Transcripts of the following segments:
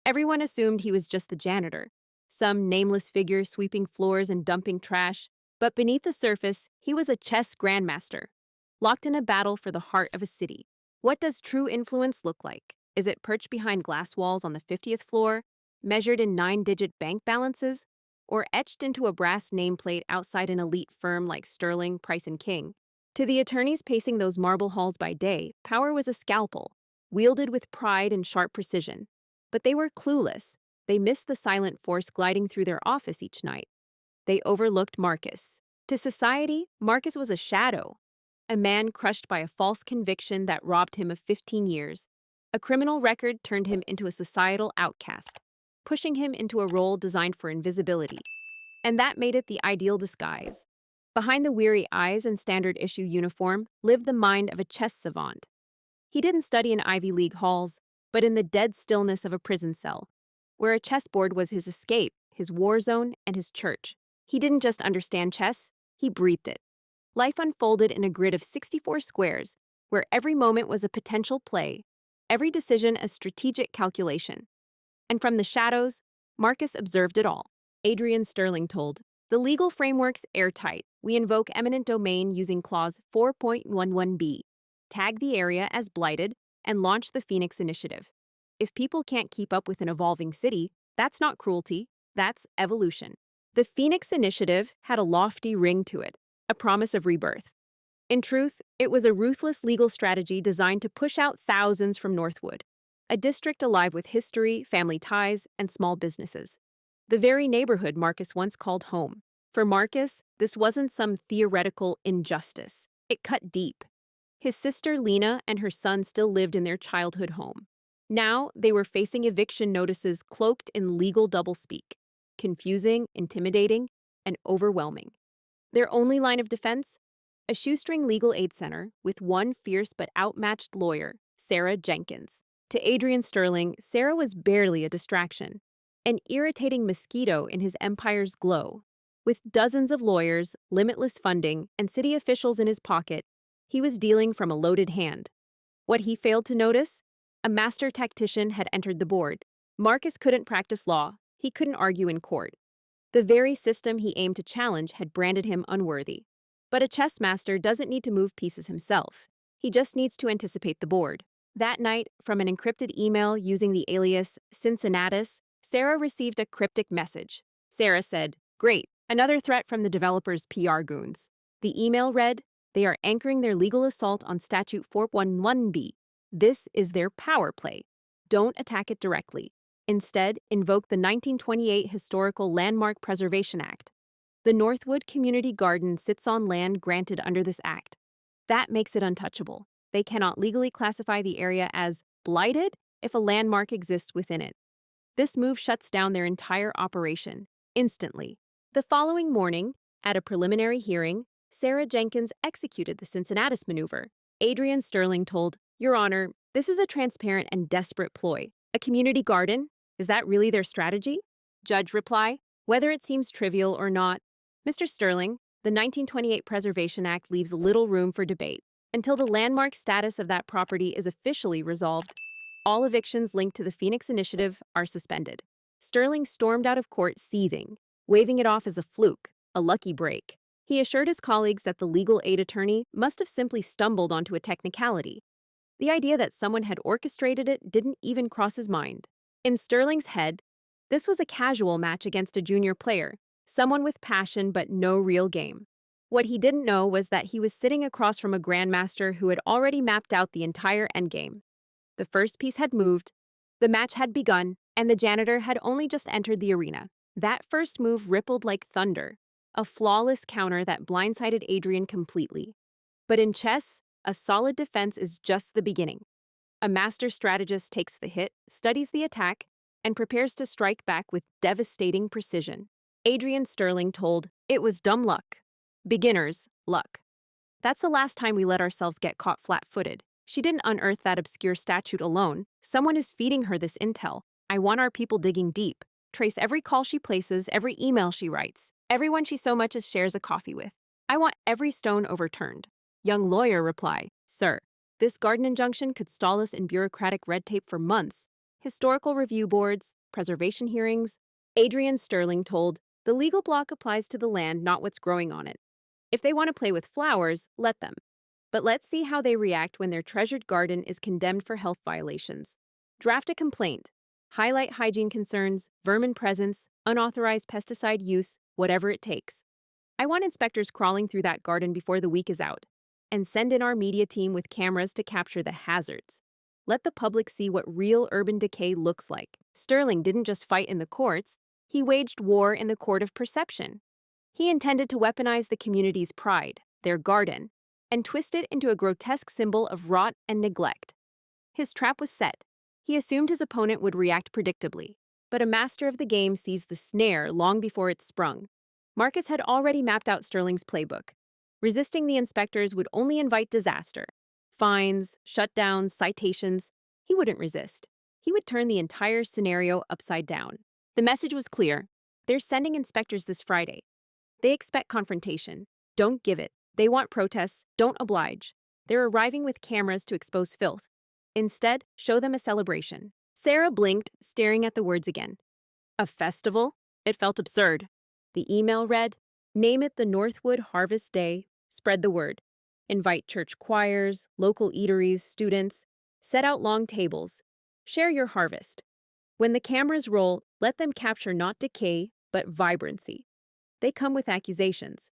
Everyone assumed he was just the janitor, some nameless figure sweeping floors and dumping trash, but beneath the surface, he was a chess grandmaster, locked in a battle for the heart of a city. What does true influence look like? Is it perched behind glass walls on the 50th floor, measured in 9-digit bank balances, or etched into a brass nameplate outside an elite firm like Sterling, Price and King? To the attorneys pacing those marble halls by day, power was a scalpel, wielded with pride and sharp precision. But they were clueless. They missed the silent force gliding through their office each night. They overlooked Marcus. To society, Marcus was a shadow, a man crushed by a false conviction that robbed him of 15 years. A criminal record turned him into a societal outcast, pushing him into a role designed for invisibility. And that made it the ideal disguise. Behind the weary eyes and standard issue uniform lived the mind of a chess savant. He didn't study in Ivy League halls, but in the dead stillness of a prison cell, where a chessboard was his escape, his war zone, and his church. He didn't just understand chess, he breathed it. Life unfolded in a grid of 64 squares, where every moment was a potential play, every decision a strategic calculation. And from the shadows, Marcus observed it all. Adrian Sterling told, "The legal framework's airtight. We invoke eminent domain using clause 4.11b, tag the area as blighted, and launch the Phoenix Initiative. If people can't keep up with an evolving city, that's not cruelty, that's evolution." The Phoenix Initiative had a lofty ring to it, a promise of rebirth. In truth, it was a ruthless legal strategy designed to push out thousands from Northwood, a district alive with history, family ties, and small businesses. The very neighborhood Marcus once called home. For Marcus, this wasn't some theoretical injustice. It cut deep. His sister Lena and her son still lived in their childhood home. Now, they were facing eviction notices cloaked in legal doublespeak, confusing, intimidating, and overwhelming. Their only line of defense? A shoestring legal aid center with one fierce but outmatched lawyer, Sarah Jenkins. To Adrian Sterling, Sarah was barely a distraction, an irritating mosquito in his empire's glow. With dozens of lawyers, limitless funding, and city officials in his pocket, he was dealing from a loaded hand. What he failed to notice? A master tactician had entered the board. Marcus couldn't practice law. He couldn't argue in court. The very system he aimed to challenge had branded him unworthy. But a chess master doesn't need to move pieces himself. He just needs to anticipate the board. That night, from an encrypted email using the alias Cincinnatus, Sarah received a cryptic message. Sarah said, "Great, another threat from the developer's PR goons." The email read, "They are anchoring their legal assault on Statute 411b. This is their power play. Don't attack it directly. Instead, invoke the 1928 Historical Landmark Preservation Act. The Northwood Community Garden sits on land granted under this act. That makes it untouchable. They cannot legally classify the area as blighted if a landmark exists within it. This move shuts down their entire operation, instantly." The following morning, at a preliminary hearing, Sarah Jenkins executed the Cincinnatus maneuver. Adrian Sterling told, "Your Honor, this is a transparent and desperate ploy. A community garden? Is that really their strategy?" Judge reply, "Whether it seems trivial or not, Mr. Sterling, the 1928 Preservation Act leaves little room for debate. Until the landmark status of that property is officially resolved, all evictions linked to the Phoenix Initiative are suspended." Sterling stormed out of court seething, waving it off as a fluke, a lucky break. He assured his colleagues that the legal aid attorney must have simply stumbled onto a technicality. The idea that someone had orchestrated it didn't even cross his mind. In Sterling's head, this was a casual match against a junior player, someone with passion but no real game. What he didn't know was that he was sitting across from a grandmaster who had already mapped out the entire endgame. The first piece had moved, the match had begun, and the janitor had only just entered the arena. That first move rippled like thunder, a flawless counter that blindsided Adrian completely. But in chess, a solid defense is just the beginning. A master strategist takes the hit, studies the attack, and prepares to strike back with devastating precision. Adrian Sterling told, "It was dumb luck. Beginner's luck. That's the last time we let ourselves get caught flat-footed. She didn't unearth that obscure statute alone. Someone is feeding her this intel. I want our people digging deep. Trace every call she places, every email she writes, everyone she so much as shares a coffee with. I want every stone overturned." Young lawyer reply, "Sir, this garden injunction could stall us in bureaucratic red tape for months. Historical review boards, preservation hearings. Adrian Sterling told, the legal block applies to the land, not what's growing on it. If they want to play with flowers, let them. But let's see how they react when their treasured garden is condemned for health violations. Draft a complaint. Highlight hygiene concerns, vermin presence, unauthorized pesticide use, whatever it takes. I want inspectors crawling through that garden before the week is out. And send in our media team with cameras to capture the hazards. Let the public see what real urban decay looks like. Sterling didn't just fight in the courts, he waged war in the court of perception. He intended to weaponize the community's pride, their garden, and twist it into a grotesque symbol of rot and neglect. His trap was set. He assumed his opponent would react predictably, but a master of the game sees the snare long before it's sprung. Marcus had already mapped out Sterling's playbook. Resisting the inspectors would only invite disaster. Fines, shutdowns, citations. He wouldn't resist. He would turn the entire scenario upside down. The message was clear. They're sending inspectors this Friday. They expect confrontation. Don't give it. They want protests. Don't oblige. They're arriving with cameras to expose filth. Instead, show them a celebration. Sarah blinked, staring at the words again. A festival? It felt absurd. The email read, name it the Northwood Harvest Day. Spread the word. Invite church choirs, local eateries, students. Set out long tables. Share your harvest. When the cameras roll, let them capture not decay, but vibrancy. They come with accusations.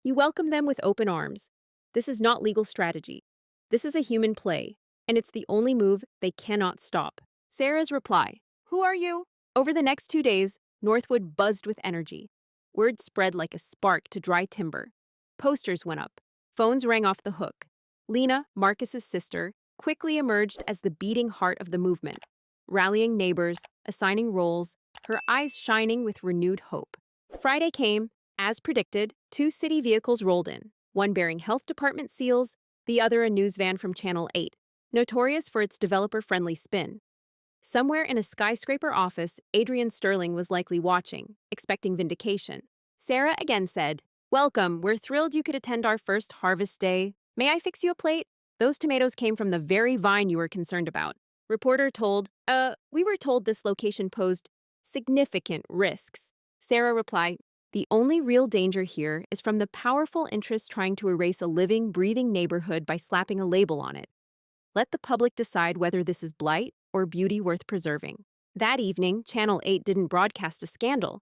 You welcome them with open arms. This is not legal strategy. This is a human play, and it's the only move they cannot stop. Sarah's reply, who are you? Over the next 2 days, Northwood buzzed with energy. Word spread like a spark to dry timber. Posters went up. Phones rang off the hook. Lena, Marcus's sister, quickly emerged as the beating heart of the movement, rallying neighbors, assigning roles, her eyes shining with renewed hope. Friday came. As predicted, 2 city vehicles rolled in, one bearing health department seals, the other a news van from Channel 8, notorious for its developer-friendly spin. Somewhere in a skyscraper office, Adrian Sterling was likely watching, expecting vindication. Sarah again said, welcome, we're thrilled you could attend our first harvest day. May I fix you a plate? Those tomatoes came from the very vine you were concerned about. Reporter told, we were told this location posed significant risks. Sarah replied, the only real danger here is from the powerful interests trying to erase a living, breathing neighborhood by slapping a label on it. Let the public decide whether this is blight or beauty worth preserving. That evening, Channel 8 didn't broadcast a scandal.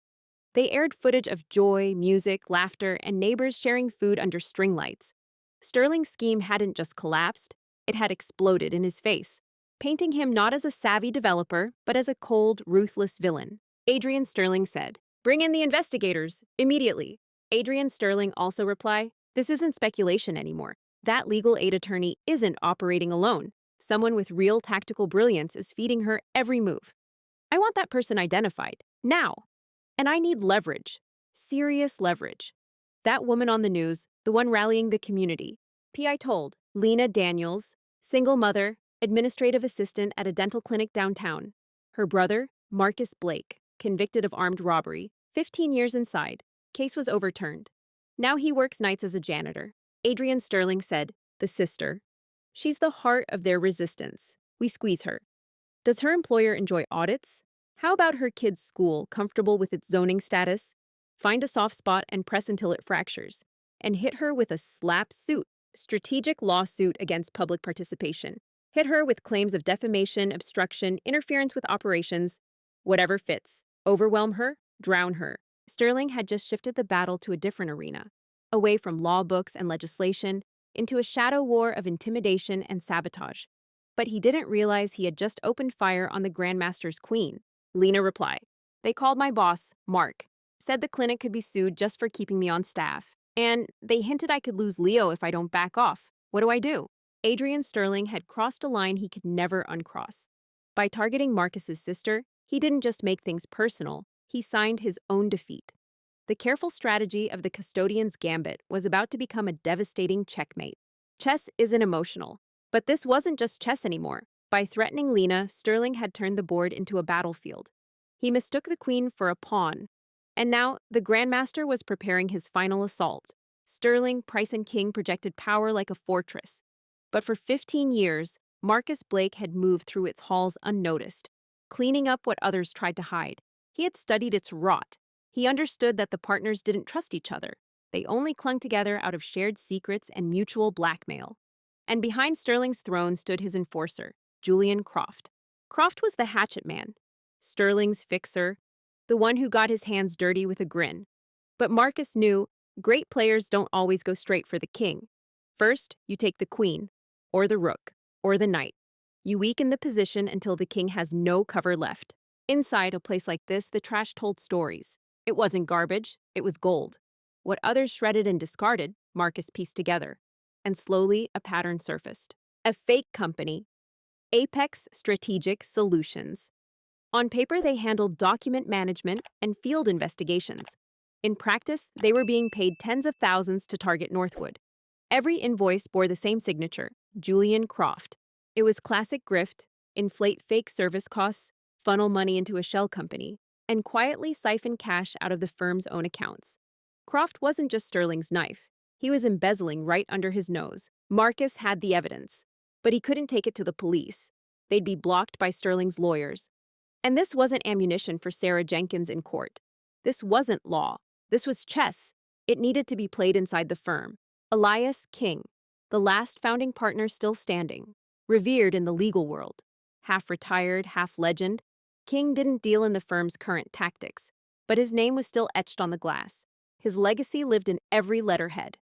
They aired footage of joy, music, laughter, and neighbors sharing food under string lights. Sterling's scheme hadn't just collapsed, it had exploded in his face, painting him not as a savvy developer, but as a cold, ruthless villain. Adrian Sterling said, bring in the investigators, immediately. Adrian Sterling also replied, this isn't speculation anymore. That legal aid attorney isn't operating alone. Someone with real tactical brilliance is feeding her every move. I want that person identified, now. And I need leverage, serious leverage. That woman on the news, the one rallying the community. PI told, Lena Daniels, single mother, administrative assistant at a dental clinic downtown. Her brother, Marcus Blake, convicted of armed robbery, 15 years inside. Case was overturned. Now he works nights as a janitor. Adrian Sterling said, the sister. She's the heart of their resistance. We squeeze her. Does her employer enjoy audits? How about her kid's school, comfortable with its zoning status? Find a soft spot and press until it fractures. And hit her with a slap suit, strategic lawsuit against public participation. Hit her with claims of defamation, obstruction, interference with operations, whatever fits. Overwhelm her, drown her. Sterling had just shifted the battle to a different arena, away from law books and legislation, into a shadow war of intimidation and sabotage. But he didn't realize he had just opened fire on the Grandmaster's queen. Lena replied, they called my boss, Mark, said the clinic could be sued just for keeping me on staff. And they hinted I could lose Leo if I don't back off. What do I do? Adrian Sterling had crossed a line he could never uncross. By targeting Marcus's sister, he didn't just make things personal, he signed his own defeat. The careful strategy of the custodian's gambit was about to become a devastating checkmate. Chess isn't emotional, but this wasn't just chess anymore. By threatening Lena, Sterling had turned the board into a battlefield. He mistook the queen for a pawn. And now, the Grandmaster was preparing his final assault. Sterling, Price and King projected power like a fortress. But for 15 years, Marcus Blake had moved through its halls unnoticed, cleaning up what others tried to hide. He had studied its rot. He understood that the partners didn't trust each other. They only clung together out of shared secrets and mutual blackmail. And behind Sterling's throne stood his enforcer, Julian Croft. Croft was the hatchet man, Sterling's fixer, the one who got his hands dirty with a grin. But Marcus knew great players don't always go straight for the king. First, you take the queen, or the rook, or the knight. You weaken the position until the king has no cover left. Inside a place like this, the trash told stories. It wasn't garbage, it was gold. What others shredded and discarded, Marcus pieced together. And slowly, a pattern surfaced. A fake company, Apex Strategic Solutions. On paper, they handled document management and field investigations. In practice, they were being paid tens of thousands to target Northwood. Every invoice bore the same signature, Julian Croft. It was classic grift, inflate fake service costs, funnel money into a shell company, and quietly siphon cash out of the firm's own accounts. Croft wasn't just Sterling's knife. He was embezzling right under his nose. Marcus had the evidence, but he couldn't take it to the police. They'd be blocked by Sterling's lawyers. And this wasn't ammunition for Sarah Jenkins in court. This wasn't law. This was chess. It needed to be played inside the firm. Elias King, the last founding partner still standing, revered in the legal world. Half retired, half legend, King didn't deal in the firm's current tactics, but his name was still etched on the glass. His legacy lived in every letterhead.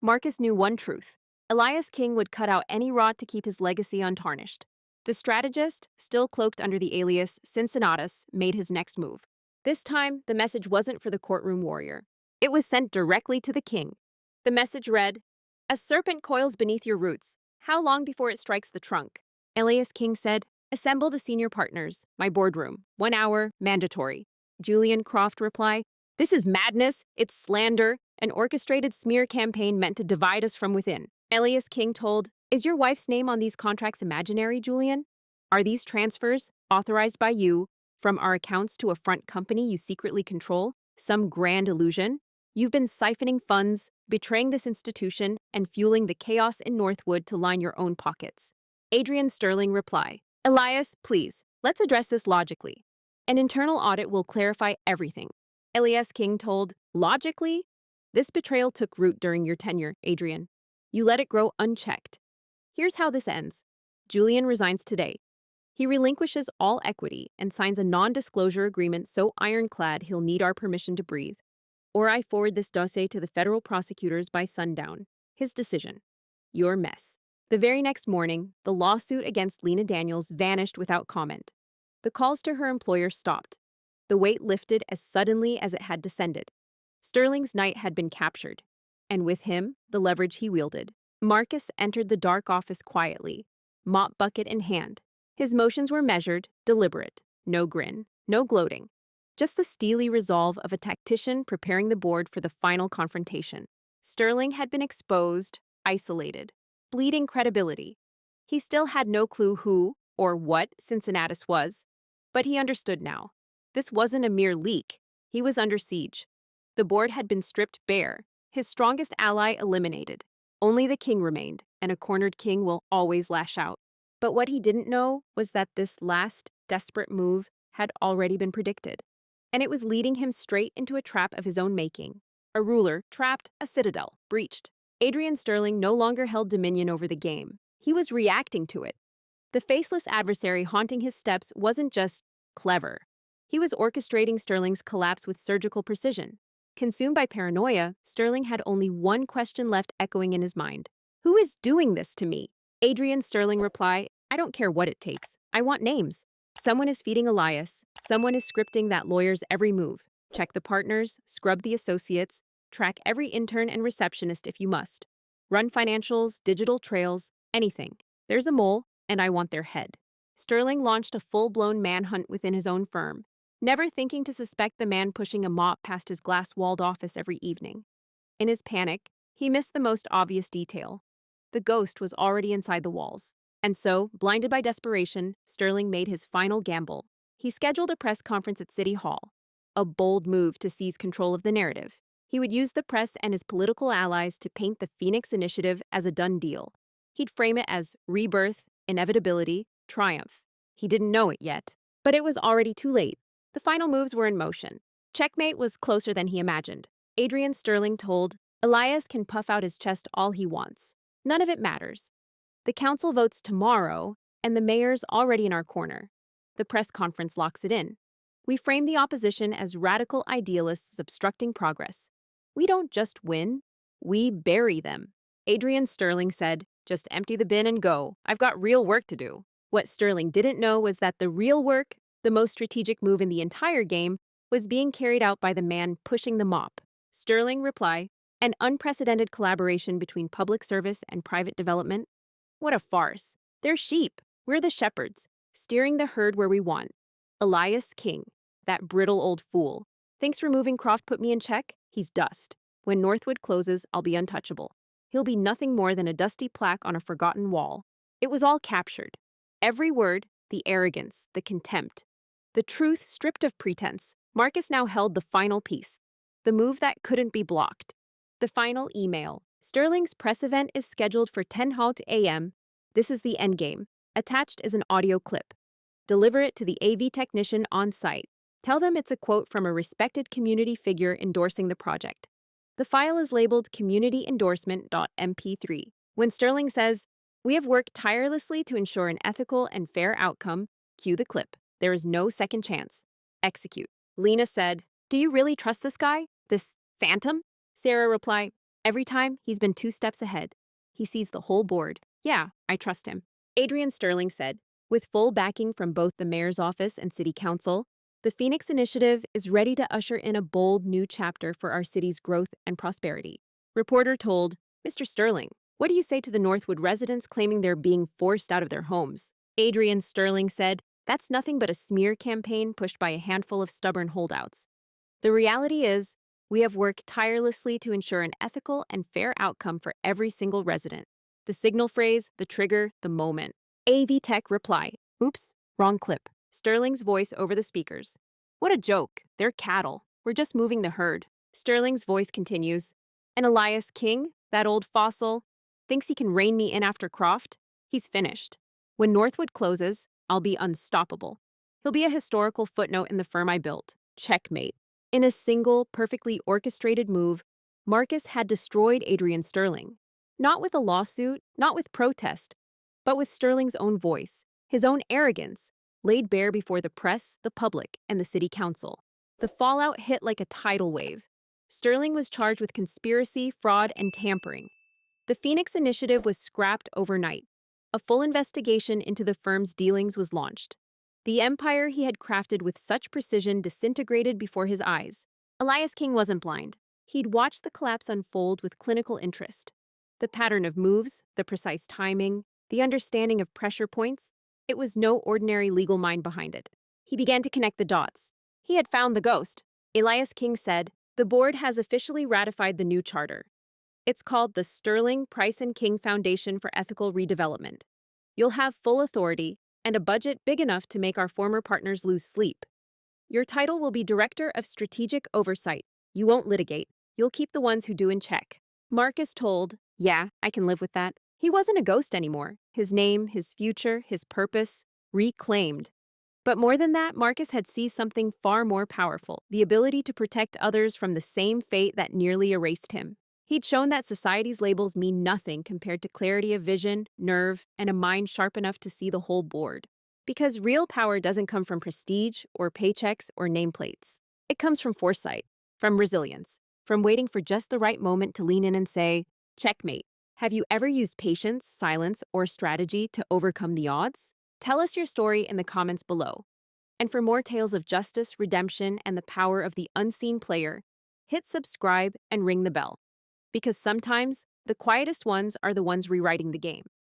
Marcus knew one truth. Elias King would cut out any rot to keep his legacy untarnished. The strategist, still cloaked under the alias Cincinnatus, made his next move. This time, the message wasn't for the courtroom warrior. It was sent directly to the king. The message read, "A serpent coils beneath your roots. How long before it strikes the trunk?" Elias King said, "Assemble the senior partners. My boardroom. 1 hour, mandatory." Julian Croft replied, "This is madness. It's slander. An orchestrated smear campaign meant to divide us from within." Elias King told, "Is your wife's name on these contracts imaginary, Julian? Are these transfers, authorized by you, from our accounts to a front company you secretly control, some grand illusion? You've been siphoning funds, betraying this institution, and fueling the chaos in Northwood to line your own pockets." Adrian Sterling replied, "Elias, please, let's address this logically. An internal audit will clarify everything." Elias King told, "Logically? This betrayal took root during your tenure, Adrian. You let it grow unchecked. Here's how this ends. Julian resigns today. He relinquishes all equity and signs a non-disclosure agreement so ironclad he'll need our permission to breathe. Or I forward this dossier to the federal prosecutors by sundown. His decision. Your mess." The very next morning, the lawsuit against Lena Daniels vanished without comment. The calls to her employer stopped. The weight lifted as suddenly as it had descended. Sterling's knight had been captured, and with him, the leverage he wielded. Marcus entered the dark office quietly, mop bucket in hand. His motions were measured, deliberate. No grin, no gloating. Just the steely resolve of a tactician preparing the board for the final confrontation. Sterling had been exposed, isolated, bleeding credibility. He still had no clue who or what Cincinnatus was, but he understood now. This wasn't a mere leak. He was under siege. The board had been stripped bare, his strongest ally eliminated. Only the king remained, and a cornered king will always lash out. But what he didn't know was that this last, desperate move had already been predicted. And it was leading him straight into a trap of his own making. A ruler trapped, a citadel breached. Adrian Sterling no longer held dominion over the game. He was reacting to it. The faceless adversary haunting his steps wasn't just clever. He was orchestrating Sterling's collapse with surgical precision. Consumed by paranoia, Sterling had only one question left echoing in his mind. Who is doing this to me? Adrian Sterling replied, "I don't care what it takes. I want names. Someone is feeding Elias. Someone is scripting that lawyer's every move. Check the partners, scrub the associates, track every intern and receptionist if you must. Run financials, digital trails, anything. There's a mole, and I want their head." Sterling launched a full-blown manhunt within his own firm, never thinking to suspect the man pushing a mop past his glass-walled office every evening. In his panic, he missed the most obvious detail. The ghost was already inside the walls. And so, blinded by desperation, Sterling made his final gamble. He scheduled a press conference at City Hall, a bold move to seize control of the narrative. He would use the press and his political allies to paint the Phoenix Initiative as a done deal. He'd frame it as rebirth, inevitability, triumph. He didn't know it yet, But it was already too late. The final moves were in motion. Checkmate was closer than he imagined. Adrian Sterling told, Elias can puff out his chest all he wants. None of it matters. The council votes tomorrow, and the mayor's already in our corner. The press conference locks it in. We frame the opposition as radical idealists obstructing progress. We don't just win, we bury them. Adrian Sterling said, just empty the bin and go. I've got real work to do. What Sterling didn't know was that the real work, the most strategic move in the entire game, was being carried out by the man pushing the mop. Sterling reply, an unprecedented collaboration between public service and private development. What a farce. They're sheep. We're the shepherds, steering the herd where we want. Elias King, that brittle old fool, thinks removing Croft put me in check? He's dust. When Northwood closes, I'll be untouchable. He'll be nothing more than a dusty plaque on a forgotten wall. It was all captured. Every word, the arrogance, the contempt. The truth stripped of pretense. Marcus now held the final piece. The move that couldn't be blocked. The final email. Sterling's press event is scheduled for 10:00 a.m. This is the endgame. Attached is an audio clip. Deliver it to the AV technician on site. Tell them it's a quote from a respected community figure endorsing the project. The file is labeled communityendorsement.mp3. When Sterling says, we have worked tirelessly to ensure an ethical and fair outcome, cue the clip. There is no second chance. Execute. Lena said, do you really trust this guy? This phantom? Sarah replied, every time he's been 2 steps ahead. He sees the whole board. Yeah, I trust him. Adrian Sterling said, with full backing from both the mayor's office and city council, the Phoenix Initiative is ready to usher in a bold new chapter for our city's growth and prosperity. Reporter told, Mr. Sterling, what do you say to the Northwood residents claiming they're being forced out of their homes? Adrian Sterling said, that's nothing but a smear campaign pushed by a handful of stubborn holdouts. The reality is, we have worked tirelessly to ensure an ethical and fair outcome for every single resident. The signal phrase, the trigger, the moment. AV Tech reply, oops, wrong clip. Sterling's voice over the speakers. What a joke. They're cattle. We're just moving the herd. Sterling's voice continues. And Elias King, that old fossil, thinks he can rein me in after Croft? He's finished. When Northwood closes, I'll be unstoppable. He'll be a historical footnote in the firm I built. Checkmate. In a single, perfectly orchestrated move, Marcus had destroyed Adrian Sterling. Not with a lawsuit, not with protest, but with Sterling's own voice, his own arrogance, laid bare before the press, the public, and the city council. The fallout hit like a tidal wave. Sterling was charged with conspiracy, fraud, and tampering. The Phoenix Initiative was scrapped overnight. A full investigation into the firm's dealings was launched. The empire he had crafted with such precision disintegrated before his eyes. Elias King wasn't blind. He'd watched the collapse unfold with clinical interest. The pattern of moves, the precise timing, the understanding of pressure points, it was no ordinary legal mind behind it. He began to connect the dots. He had found the ghost. Elias King said, the board has officially ratified the new charter. It's called the Sterling Price and King Foundation for Ethical Redevelopment. You'll have full authority and a budget big enough to make our former partners lose sleep. Your title will be Director of Strategic Oversight. You won't litigate. You'll keep the ones who do in check. Marcus told, yeah, I can live with that. He wasn't a ghost anymore. His name, his future, his purpose, reclaimed. But more than that, Marcus had seized something far more powerful, the ability to protect others from the same fate that nearly erased him. He'd shown that society's labels mean nothing compared to clarity of vision, nerve, and a mind sharp enough to see the whole board. Because real power doesn't come from prestige or paychecks or nameplates. It comes from foresight, from resilience, from waiting for just the right moment to lean in and say, checkmate. Have you ever used patience, silence, or strategy to overcome the odds? Tell us your story in the comments below. And for more tales of justice, redemption, and the power of the unseen player, hit subscribe and ring the bell. Because sometimes, the quietest ones are the ones rewriting the game.